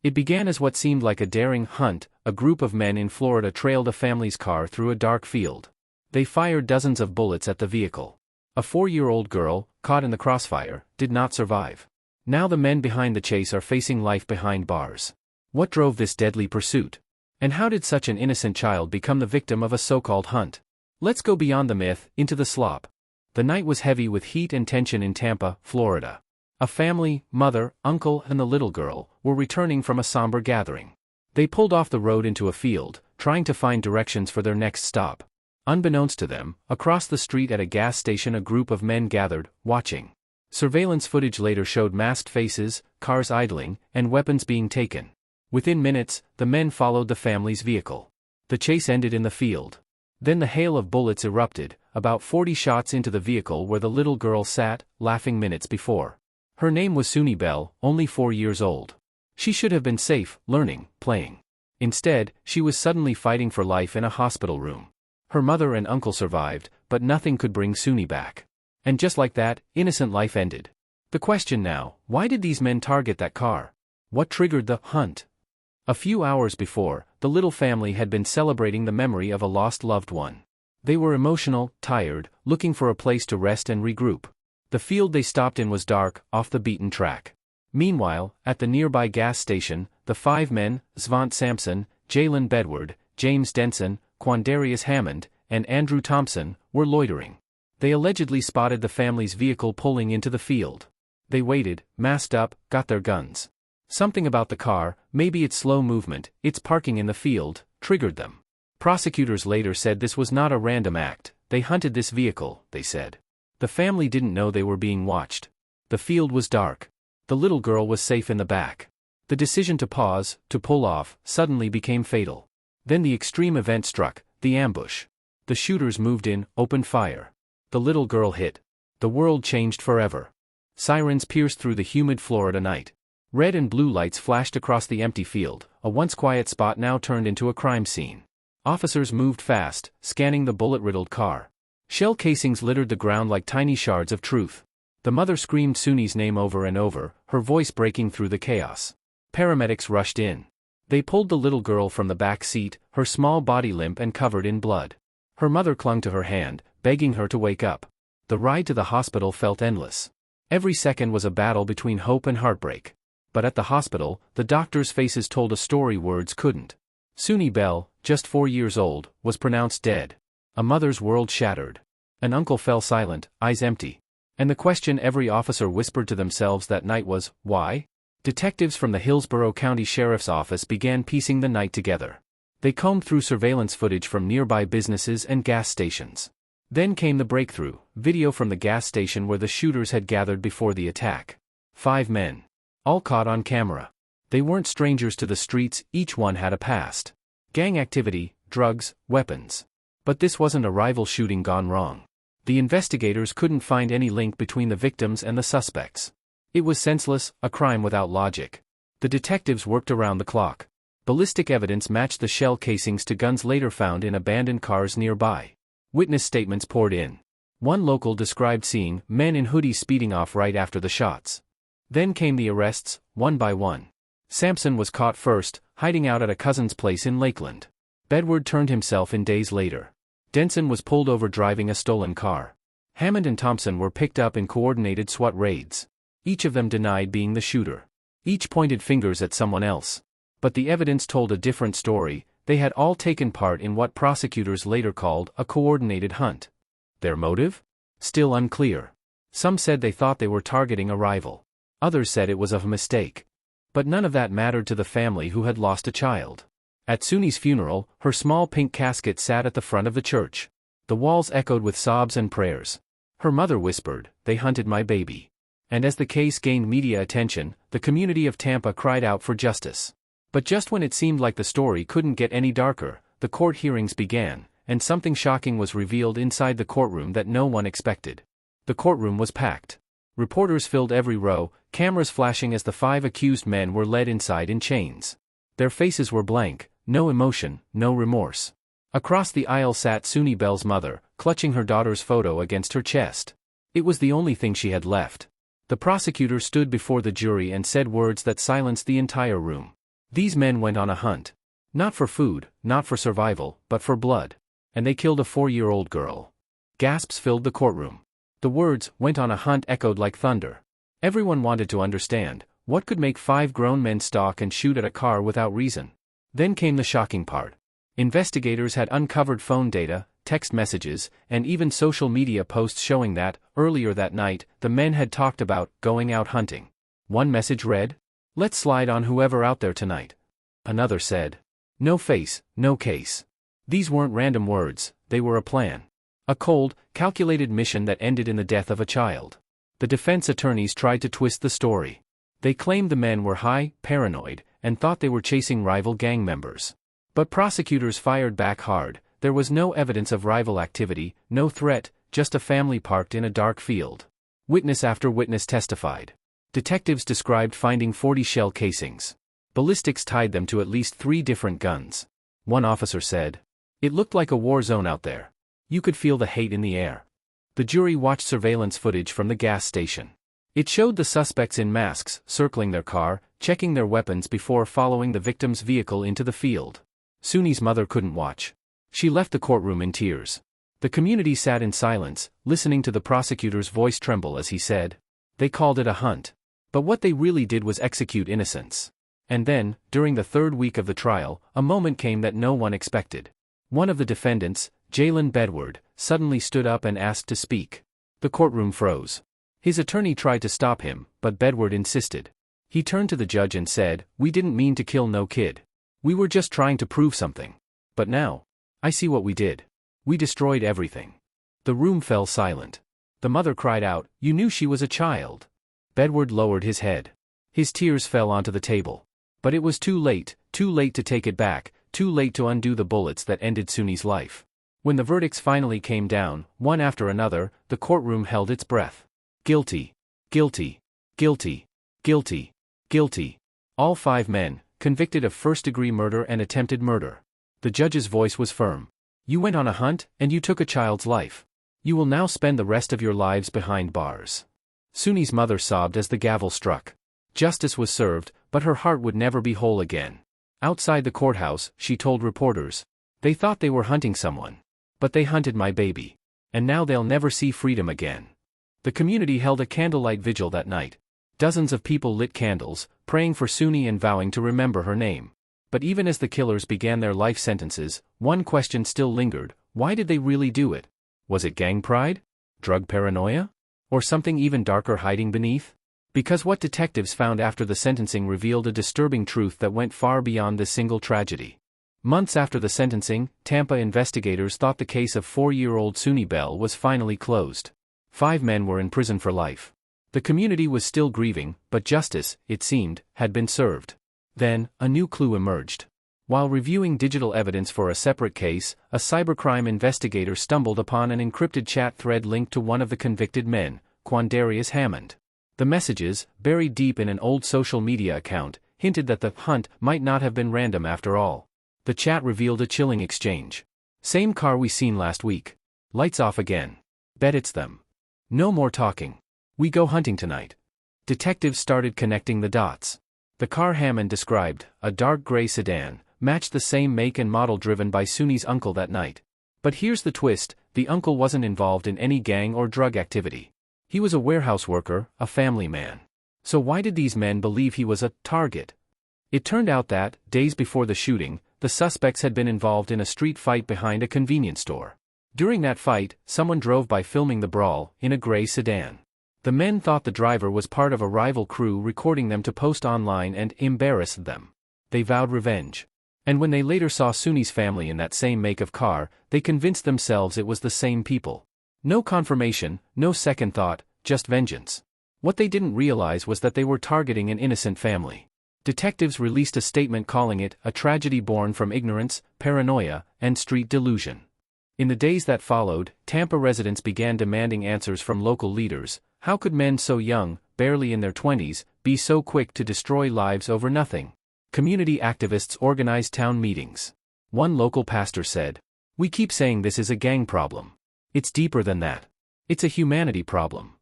It began as what seemed like a daring hunt. A group of men in Florida trailed a family's car through a dark field. They fired dozens of bullets at the vehicle. A 4-year-old girl, caught in the crossfire, did not survive. Now the men behind the chase are facing life behind bars. What drove this deadly pursuit? And how did such an innocent child become the victim of a so-called hunt? Let's go beyond the myth, into the slop. The night was heavy with heat and tension in Tampa, Florida. A family, mother, uncle, and the little girl, were returning from a somber gathering. They pulled off the road into a field, trying to find directions for their next stop. Unbeknownst to them, across the street at a gas station a group of men gathered, watching. Surveillance footage later showed masked faces, cars idling, and weapons being taken. Within minutes, the men followed the family's vehicle. The chase ended in the field. Then the hail of bullets erupted, about 40 shots into the vehicle where the little girl sat, laughing minutes before. Her name was Suni Bell, only 4 years old. She should have been safe, learning, playing. Instead, she was suddenly fighting for life in a hospital room. Her mother and uncle survived, but nothing could bring Suni back. And just like that, innocent life ended. The question now, why did these men target that car? What triggered the hunt? A few hours before, the little family had been celebrating the memory of a lost loved one. They were emotional, tired, looking for a place to rest and regroup. The field they stopped in was dark, off the beaten track. Meanwhile, at the nearby gas station, the 5 men, Svant Sampson, Jalen Bedward, James Denson, Quandarius Hammond, and Andrew Thompson, were loitering. They allegedly spotted the family's vehicle pulling into the field. They waited, masked up, got their guns. Something about the car, maybe its slow movement, its parking in the field, triggered them. Prosecutors later said this was not a random act. They hunted this vehicle, they said. The family didn't know they were being watched. The field was dark. The little girl was safe in the back. The decision to pause, to pull off, suddenly became fatal. Then the extreme event struck, the ambush. The shooters moved in, opened fire. The little girl hit. The world changed forever. Sirens pierced through the humid Florida night. Red and blue lights flashed across the empty field, a once quiet spot now turned into a crime scene. Officers moved fast, scanning the bullet-riddled car. Shell casings littered the ground like tiny shards of truth. The mother screamed Suni's name over and over, her voice breaking through the chaos. Paramedics rushed in. They pulled the little girl from the back seat, her small body limp and covered in blood. Her mother clung to her hand, begging her to wake up. The ride to the hospital felt endless. Every second was a battle between hope and heartbreak. But at the hospital, the doctors' faces told a story words couldn't. Suni Bell, just 4 years old, was pronounced dead. A mother's world shattered. An uncle fell silent, eyes empty. And the question every officer whispered to themselves that night was, why? Detectives from the Hillsborough County Sheriff's Office began piecing the night together. They combed through surveillance footage from nearby businesses and gas stations. Then came the breakthrough, video from the gas station where the shooters had gathered before the attack. 5 men. All caught on camera. They weren't strangers to the streets, each one had a past. Gang activity, drugs, weapons. But this wasn't a rival shooting gone wrong. The investigators couldn't find any link between the victims and the suspects. It was senseless, a crime without logic. The detectives worked around the clock. Ballistic evidence matched the shell casings to guns later found in abandoned cars nearby. Witness statements poured in. One local described seeing men in hoodies speeding off right after the shots. Then came the arrests, one by one. Sampson was caught first, hiding out at a cousin's place in Lakeland. Bedward turned himself in days later. Denson was pulled over driving a stolen car. Hammond and Thompson were picked up in coordinated SWAT raids. Each of them denied being the shooter. Each pointed fingers at someone else. But the evidence told a different story. They had all taken part in what prosecutors later called a coordinated hunt. Their motive? Still unclear. Some said they thought they were targeting a rival. Others said it was a mistake. But none of that mattered to the family who had lost a child. At Suni's funeral, her small pink casket sat at the front of the church. The walls echoed with sobs and prayers. Her mother whispered, "They hunted my baby." And as the case gained media attention, the community of Tampa cried out for justice. But just when it seemed like the story couldn't get any darker, the court hearings began, and something shocking was revealed inside the courtroom that no one expected. The courtroom was packed. Reporters filled every row, cameras flashing as the 5 accused men were led inside in chains. Their faces were blank, no emotion, no remorse. Across the aisle sat Suni Bell's mother, clutching her daughter's photo against her chest. It was the only thing she had left. The prosecutor stood before the jury and said words that silenced the entire room. These men went on a hunt. Not for food, not for survival, but for blood. And they killed a 4-year-old girl. Gasps filled the courtroom. The words, "went on a hunt," echoed like thunder. Everyone wanted to understand, what could make 5 grown men stalk and shoot at a car without reason? Then came the shocking part. Investigators had uncovered phone data, text messages, and even social media posts showing that, earlier that night, the men had talked about going out hunting. One message read, "Let's slide on whoever out there tonight." Another said, "No face, no case." These weren't random words, they were a plan. A cold, calculated mission that ended in the death of a child. The defense attorneys tried to twist the story. They claimed the men were high, paranoid, and thought they were chasing rival gang members. But prosecutors fired back hard. There was no evidence of rival activity, no threat, just a family parked in a dark field. Witness after witness testified. Detectives described finding 40 shell casings. Ballistics tied them to at least 3 different guns. One officer said, "It looked like a war zone out there. You could feel the hate in the air." The jury watched surveillance footage from the gas station. It showed the suspects in masks, circling their car, checking their weapons before following the victim's vehicle into the field. Suni's mother couldn't watch. She left the courtroom in tears. The community sat in silence, listening to the prosecutor's voice tremble as he said, "They called it a hunt. But what they really did was execute innocents." And then, during the 3rd week of the trial, a moment came that no one expected. One of the defendants, Jalen Bedward, suddenly stood up and asked to speak. The courtroom froze. His attorney tried to stop him, but Bedward insisted. He turned to the judge and said, "We didn't mean to kill no kid. We were just trying to prove something. But now, I see what we did. We destroyed everything." The room fell silent. The mother cried out, "You knew she was a child." Bedward lowered his head. His tears fell onto the table. But it was too late to take it back, too late to undo the bullets that ended Suni's life. When the verdicts finally came down, one after another, the courtroom held its breath. Guilty. Guilty. Guilty. Guilty. Guilty. All 5 men, convicted of first-degree murder and attempted murder. The judge's voice was firm. "You went on a hunt, and you took a child's life. You will now spend the rest of your lives behind bars." Suni's mother sobbed as the gavel struck. Justice was served, but her heart would never be whole again. Outside the courthouse, she told reporters, "They thought they were hunting someone. But they hunted my baby. And now they'll never see freedom again." The community held a candlelight vigil that night. Dozens of people lit candles, praying for Suni and vowing to remember her name. But even as the killers began their life sentences, one question still lingered: why did they really do it? Was it gang pride? Drug paranoia? Or something even darker hiding beneath? Because what detectives found after the sentencing revealed a disturbing truth that went far beyond this single tragedy. Months after the sentencing, Tampa investigators thought the case of 4-year-old Suni Bell was finally closed. 5 men were in prison for life. The community was still grieving, but justice, it seemed, had been served. Then, a new clue emerged. While reviewing digital evidence for a separate case, a cybercrime investigator stumbled upon an encrypted chat thread linked to one of the convicted men, Quandarius Hammond. The messages, buried deep in an old social media account, hinted that the hunt might not have been random after all. The chat revealed a chilling exchange. "Same car we seen last week. Lights off again. Bet it's them. No more talking. We go hunting tonight." Detectives started connecting the dots. The car Hammond described, a dark gray sedan, matched the same make and model driven by Suni's uncle that night. But here's the twist: the uncle wasn't involved in any gang or drug activity. He was a warehouse worker, a family man. So why did these men believe he was a target? It turned out that, days before the shooting, the suspects had been involved in a street fight behind a convenience store. During that fight, someone drove by filming the brawl, in a gray sedan. The men thought the driver was part of a rival crew recording them to post online and embarrass them. They vowed revenge. And when they later saw Suni's family in that same make of car, they convinced themselves it was the same people. No confirmation, no second thought, just vengeance. What they didn't realize was that they were targeting an innocent family. Detectives released a statement calling it a tragedy born from ignorance, paranoia, and street delusion. In the days that followed, Tampa residents began demanding answers from local leaders. How could men so young, barely in their 20s, be so quick to destroy lives over nothing? Community activists organized town meetings. One local pastor said, "We keep saying this is a gang problem. It's deeper than that. It's a humanity problem."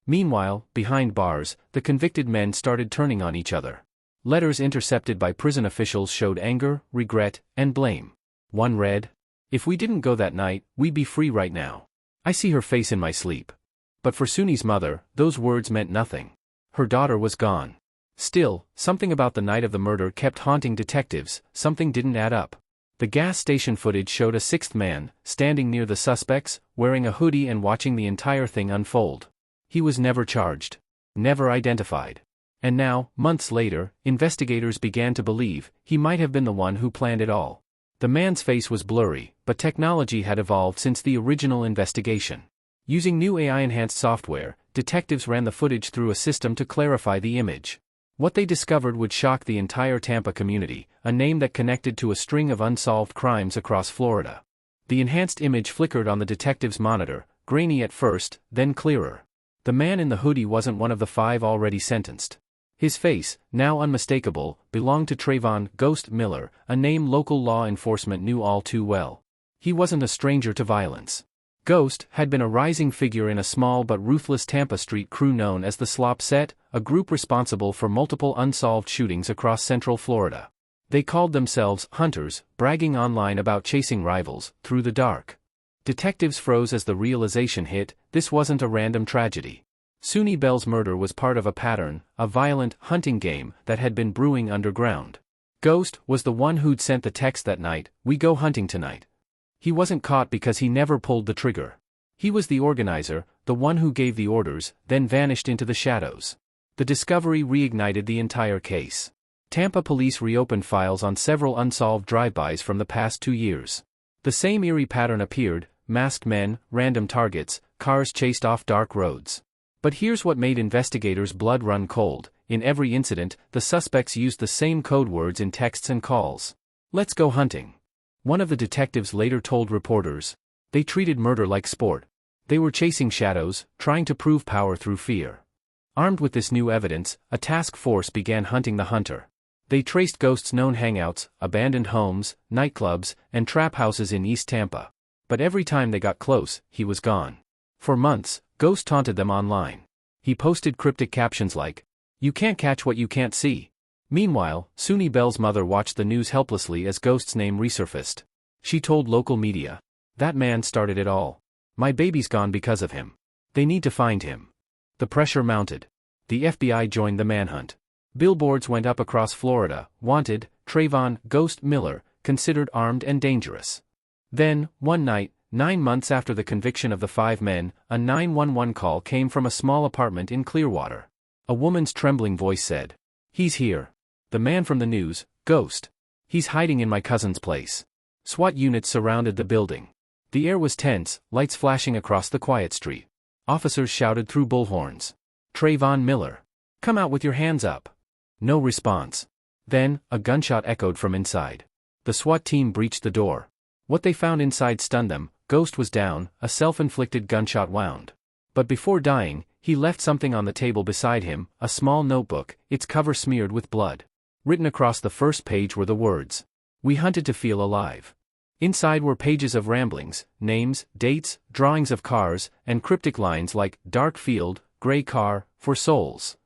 Meanwhile, behind bars, the convicted men started turning on each other. Letters intercepted by prison officials showed anger, regret, and blame. One read, "If we didn't go that night, we'd be free right now. I see her face in my sleep." But for Suni's mother, those words meant nothing. Her daughter was gone. Still, something about the night of the murder kept haunting detectives. Something didn't add up. The gas station footage showed a sixth man, standing near the suspects, wearing a hoodie and watching the entire thing unfold. He was never charged. Never identified. And now, months later, investigators began to believe he might have been the one who planned it all. The man's face was blurry, but technology had evolved since the original investigation. Using new AI-enhanced software, detectives ran the footage through a system to clarify the image. What they discovered would shock the entire Tampa community, a name that connected to a string of unsolved crimes across Florida. The enhanced image flickered on the detective's monitor, grainy at first, then clearer. The man in the hoodie wasn't one of the 5 already sentenced. His face, now unmistakable, belonged to Trayvon "Ghost" Miller, a name local law enforcement knew all too well. He wasn't a stranger to violence. Ghost had been a rising figure in a small but ruthless Tampa street crew known as the Slop set, a group responsible for multiple unsolved shootings across central Florida. They called themselves hunters, bragging online about chasing rivals through the dark. Detectives froze as the realization hit: this wasn't a random tragedy. Suni Bell's murder was part of a pattern, a violent hunting game that had been brewing underground. Ghost was the one who'd sent the text that night, "We go hunting tonight." He wasn't caught because he never pulled the trigger. He was the organizer, the one who gave the orders, then vanished into the shadows. The discovery reignited the entire case. Tampa police reopened files on several unsolved drive-bys from the past 2 years. The same eerie pattern appeared: masked men, random targets, cars chased off dark roads. But here's what made investigators' blood run cold: in every incident, the suspects used the same code words in texts and calls. "Let's go hunting." One of the detectives later told reporters, "They treated murder like sport. They were chasing shadows, trying to prove power through fear." Armed with this new evidence, a task force began hunting the hunter. They traced Ghost's known hangouts, abandoned homes, nightclubs, and trap houses in East Tampa. But every time they got close, he was gone. For months, Ghost taunted them online. He posted cryptic captions like, "You can't catch what you can't see." Meanwhile, Suni Bell's mother watched the news helplessly as Ghost's name resurfaced. She told local media, "That man started it all. My baby's gone because of him. They need to find him." The pressure mounted. The FBI joined the manhunt. Billboards went up across Florida: "Wanted, Trayvon Ghost Miller, considered armed and dangerous." Then, one night, 9 months after the conviction of the 5 men, a 911 call came from a small apartment in Clearwater. A woman's trembling voice said, "He's here. The man from the news, Ghost. He's hiding in my cousin's place." SWAT units surrounded the building. The air was tense, lights flashing across the quiet street. Officers shouted through bullhorns, "Trayvon Miller. Come out with your hands up." No response. Then, a gunshot echoed from inside. The SWAT team breached the door. What they found inside stunned them. Ghost was down, a self-inflicted gunshot wound. But before dying, he left something on the table beside him: a small notebook, its cover smeared with blood. Written across the first page were the words, "We hunted to feel alive." Inside were pages of ramblings, names, dates, drawings of cars, and cryptic lines like, "Dark field, gray car, for souls."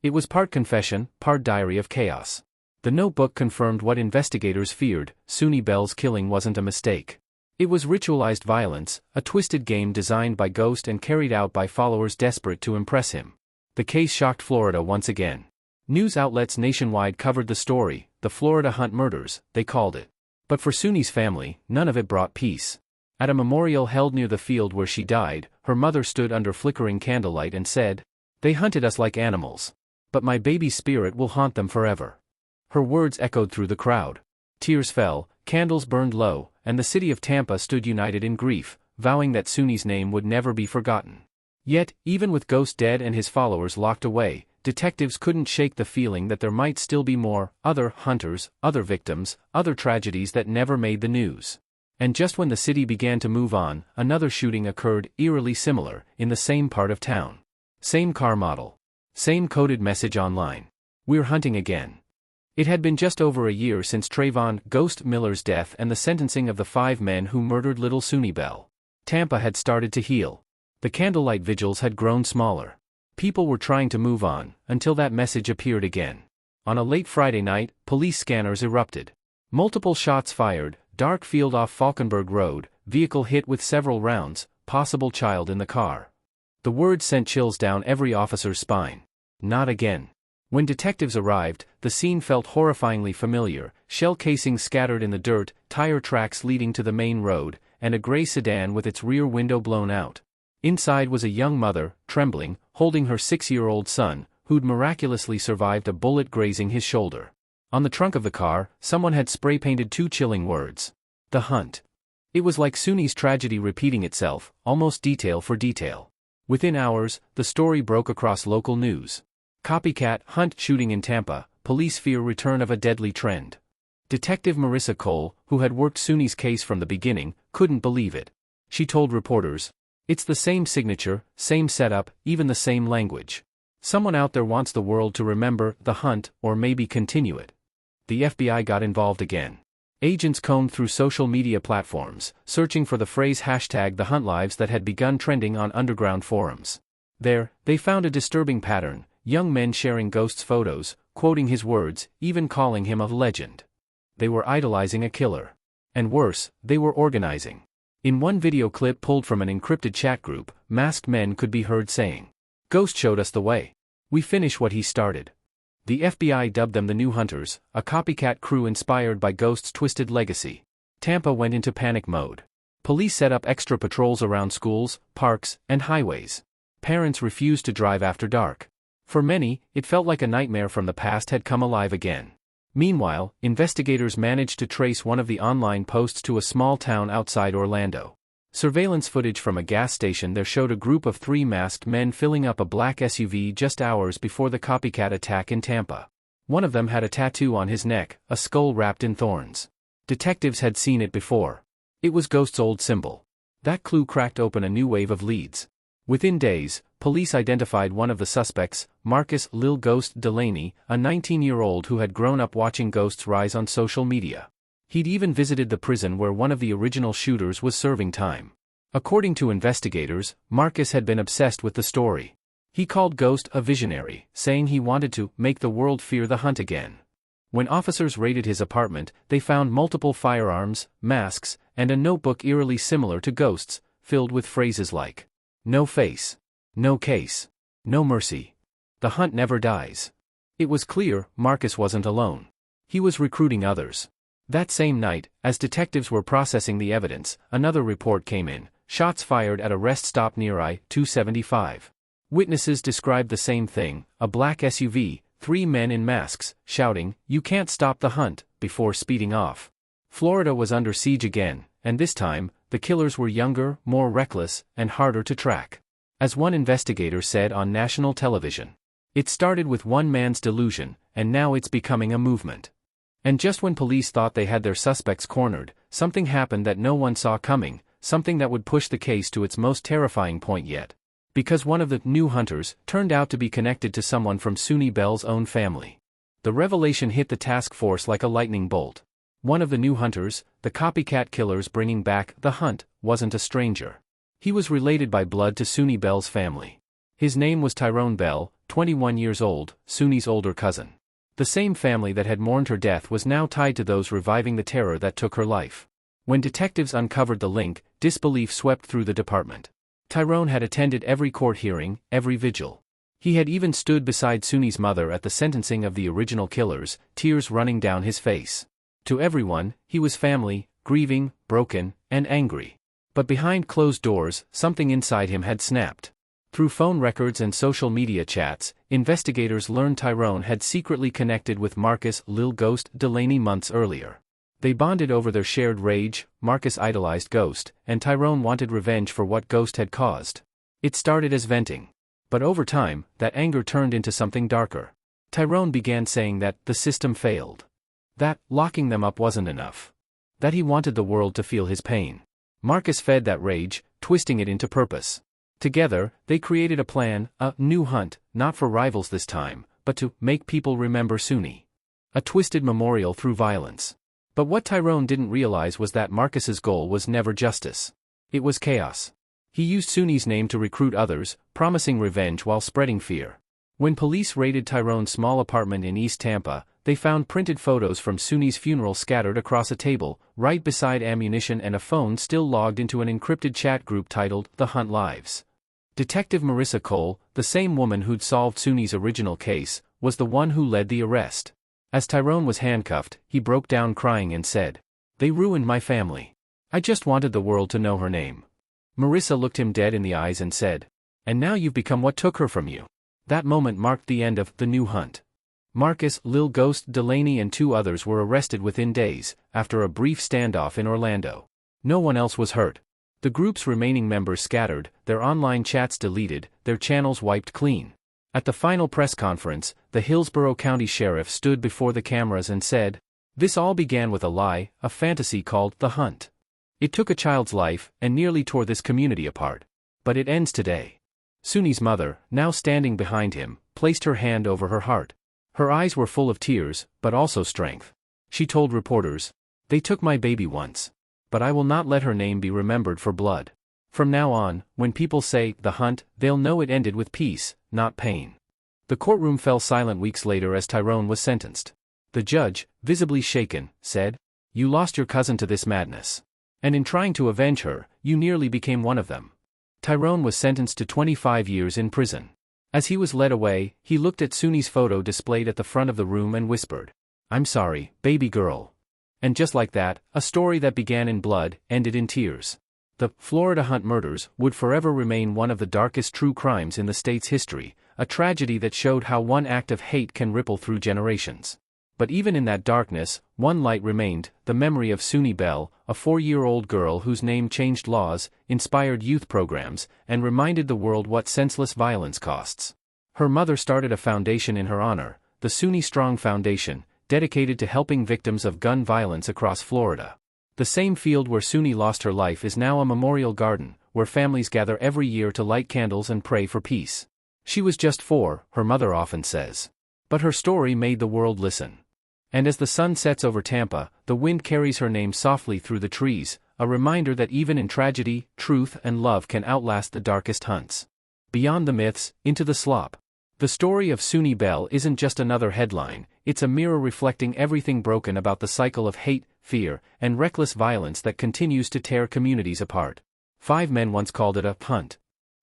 It was part confession, part diary of chaos. The notebook confirmed what investigators feared: Suni Bell's killing wasn't a mistake. It was ritualized violence, a twisted game designed by Ghost and carried out by followers desperate to impress him. The case shocked Florida once again. News outlets nationwide covered the story: "The Florida Hunt Murders," they called it. But for Suni's family, none of it brought peace. At a memorial held near the field where she died, her mother stood under flickering candlelight and said, "They hunted us like animals. But my baby's spirit will haunt them forever." Her words echoed through the crowd. Tears fell, candles burned low, and the city of Tampa stood united in grief, vowing that Suni's name would never be forgotten. Yet, even with Ghost dead and his followers locked away, detectives couldn't shake the feeling that there might still be more: other hunters, other victims, other tragedies that never made the news. And just when the city began to move on, another shooting occurred, eerily similar, in the same part of town. Same car model. Same coded message online. "We're hunting again." It had been just over a year since Trayvon Ghost Miller's death and the sentencing of the 5 men who murdered little Suni Bell. Tampa had started to heal. The candlelight vigils had grown smaller. People were trying to move on, until that message appeared again. On a late Friday night, police scanners erupted. Multiple shots fired, dark field off Falkenberg Road, vehicle hit with several rounds, possible child in the car. The word sent chills down every officer's spine. Not again. When detectives arrived, the scene felt horrifyingly familiar, shell casings scattered in the dirt, tire tracks leading to the main road, and a gray sedan with its rear window blown out. Inside was a young mother, trembling, holding her 6-year-old son, who'd miraculously survived a bullet grazing his shoulder. On the trunk of the car, someone had spray-painted 2 chilling words. The Hunt. It was like Suni's tragedy repeating itself, almost detail for detail. Within hours, the story broke across local news. Copycat Hunt shooting in Tampa, police fear return of a deadly trend. Detective Marissa Cole, who had worked Suni's case from the beginning, couldn't believe it. She told reporters, "It's the same signature, same setup, even the same language. Someone out there wants the world to remember the hunt, or maybe continue it." The FBI got involved again. Agents combed through social media platforms, searching for the phrase #TheHuntLives that had begun trending on underground forums. There, they found a disturbing pattern: young men sharing Ghost's photos, quoting his words, even calling him a legend. They were idolizing a killer. And worse, they were organizing. In one video clip pulled from an encrypted chat group, masked men could be heard saying, "Ghost showed us the way. We finish what he started." The FBI dubbed them the New Hunters, a copycat crew inspired by Ghost's twisted legacy. Tampa went into panic mode. Police set up extra patrols around schools, parks, and highways. Parents refused to drive after dark. For many, it felt like a nightmare from the past had come alive again. Meanwhile, investigators managed to trace one of the online posts to a small town outside Orlando. Surveillance footage from a gas station there showed a group of 3 masked men filling up a black SUV just hours before the copycat attack in Tampa. One of them had a tattoo on his neck, a skull wrapped in thorns. Detectives had seen it before. It was Ghost's old symbol. That clue cracked open a new wave of leads. Within days, police identified one of the suspects, Marcus "Lil Ghost" Delaney, a 19-year-old who had grown up watching Ghost's rise on social media. He'd even visited the prison where one of the original shooters was serving time. According to investigators, Marcus had been obsessed with the story. He called Ghost a visionary, saying he wanted to make the world fear the hunt again. When officers raided his apartment, they found multiple firearms, masks, and a notebook eerily similar to Ghost's, filled with phrases like, "No face. No case. No mercy. The hunt never dies." It was clear Marcus wasn't alone. He was recruiting others. That same night, as detectives were processing the evidence, another report came in: shots fired at a rest stop near I-275. Witnesses described the same thing: a black SUV, 3 men in masks, shouting, "You can't stop the hunt," before speeding off. Florida was under siege again, and this time, the killers were younger, more reckless, and harder to track. As one investigator said on national television, "It started with one man's delusion, and now it's becoming a movement." And just when police thought they had their suspects cornered, something happened that no one saw coming, something that would push the case to its most terrifying point yet. Because one of the new hunters turned out to be connected to someone from Suni Bell's own family. The revelation hit the task force like a lightning bolt. One of the new hunters, the copycat killers bringing back the hunt, wasn't a stranger. He was related by blood to Suni Bell's family. His name was Tyrone Bell, 21 years old, Suni's older cousin. The same family that had mourned her death was now tied to those reviving the terror that took her life. When detectives uncovered the link, disbelief swept through the department. Tyrone had attended every court hearing, every vigil. He had even stood beside Suni's mother at the sentencing of the original killers, tears running down his face. To everyone, he was family, grieving, broken, and angry. But behind closed doors, something inside him had snapped. Through phone records and social media chats, investigators learned Tyrone had secretly connected with Marcus "Lil Ghost" Delaney months earlier. They bonded over their shared rage. Marcus idolized Ghost, and Tyrone wanted revenge for what Ghost had caused. It started as venting. But over time, that anger turned into something darker. Tyrone began saying that the system failed. That locking them up wasn't enough. That he wanted the world to feel his pain. Marcus fed that rage, twisting it into purpose. Together, they created a plan, a new hunt, not for rivals this time, but to make people remember Suni. A twisted memorial through violence. But what Tyrone didn't realize was that Marcus's goal was never justice. It was chaos. He used Suni's name to recruit others, promising revenge while spreading fear. When police raided Tyrone's small apartment in East Tampa, they found printed photos from Suni's funeral scattered across a table, right beside ammunition and a phone still logged into an encrypted chat group titled The Hunt Lives. Detective Marissa Cole, the same woman who'd solved Suni's original case, was the one who led the arrest. As Tyrone was handcuffed, he broke down crying and said, "They ruined my family. I just wanted the world to know her name." Marissa looked him dead in the eyes and said, "And now you've become what took her from you." That moment marked the end of The New Hunt. Marcus, Lil Ghost, Delaney and 2 others were arrested within days, after a brief standoff in Orlando. No one else was hurt. The group's remaining members scattered, their online chats deleted, their channels wiped clean. At the final press conference, the Hillsborough County Sheriff stood before the cameras and said, "This all began with a lie, a fantasy called The Hunt. It took a child's life, and nearly tore this community apart. But it ends today." Suni's mother, now standing behind him, placed her hand over her heart. Her eyes were full of tears, but also strength. She told reporters, "They took my baby once. But I will not let her name be remembered for blood. From now on, when people say, 'The Hunt,' they'll know it ended with peace, not pain." The courtroom fell silent weeks later as Tyrone was sentenced. The judge, visibly shaken, said, "You lost your cousin to this madness. And in trying to avenge her, you nearly became one of them." Tyrone was sentenced to 25 years in prison. As he was led away, he looked at Suni's photo displayed at the front of the room and whispered, "I'm sorry, baby girl." And just like that, a story that began in blood, ended in tears. The Florida Hunt murders would forever remain one of the darkest true crimes in the state's history, a tragedy that showed how one act of hate can ripple through generations. But even in that darkness, one light remained, the memory of Suni Bell, a 4-year-old girl whose name changed laws, inspired youth programs, and reminded the world what senseless violence costs. Her mother started a foundation in her honor, the Suni Strong Foundation, dedicated to helping victims of gun violence across Florida. The same field where Suni lost her life is now a memorial garden, where families gather every year to light candles and pray for peace. She was just 4, her mother often says. But her story made the world listen. And as the sun sets over Tampa, the wind carries her name softly through the trees, a reminder that even in tragedy, truth and love can outlast the darkest hunts. Beyond the myths, into the slop. The story of Suni Bell isn't just another headline, it's a mirror reflecting everything broken about the cycle of hate, fear, and reckless violence that continues to tear communities apart. 5 men once called it a hunt.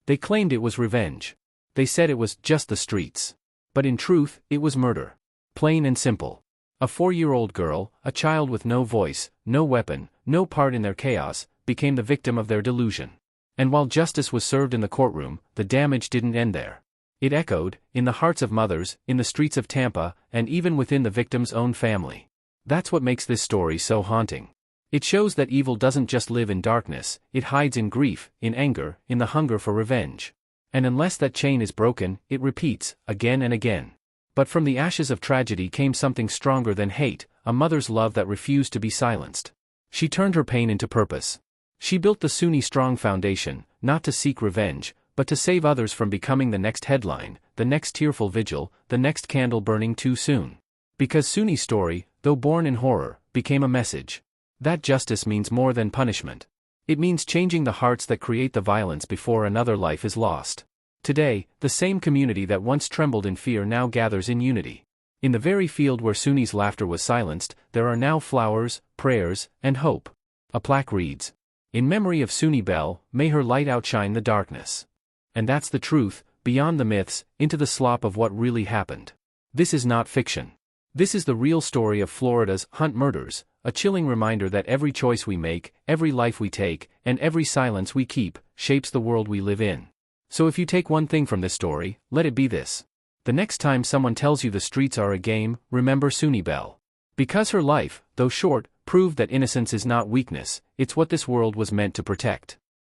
They claimed it was revenge. They said it was just the streets. But in truth, it was murder. Plain and simple. A 4-year-old girl, a child with no voice, no weapon, no part in their chaos, became the victim of their delusion. And while justice was served in the courtroom, the damage didn't end there. It echoed, in the hearts of mothers, in the streets of Tampa, and even within the victim's own family. That's what makes this story so haunting. It shows that evil doesn't just live in darkness, it hides in grief, in anger, in the hunger for revenge. And unless that chain is broken, it repeats, again and again. But from the ashes of tragedy came something stronger than hate, a mother's love that refused to be silenced. She turned her pain into purpose. She built the Suni Strong Foundation, not to seek revenge, but to save others from becoming the next headline, the next tearful vigil, the next candle burning too soon. Because Suni's story, though born in horror, became a message. That justice means more than punishment. It means changing the hearts that create the violence before another life is lost. Today, the same community that once trembled in fear now gathers in unity. In the very field where Suni's laughter was silenced, there are now flowers, prayers, and hope. A plaque reads, "In memory of Suni Bell, may her light outshine the darkness." And that's the truth, beyond the myths, into the slop of what really happened. This is not fiction. This is the real story of Florida's Hunt murders, a chilling reminder that every choice we make, every life we take, and every silence we keep, shapes the world we live in. So if you take one thing from this story, let it be this. The next time someone tells you the streets are a game, remember Suni Bell. Because her life, though short, proved that innocence is not weakness, it's what this world was meant to protect.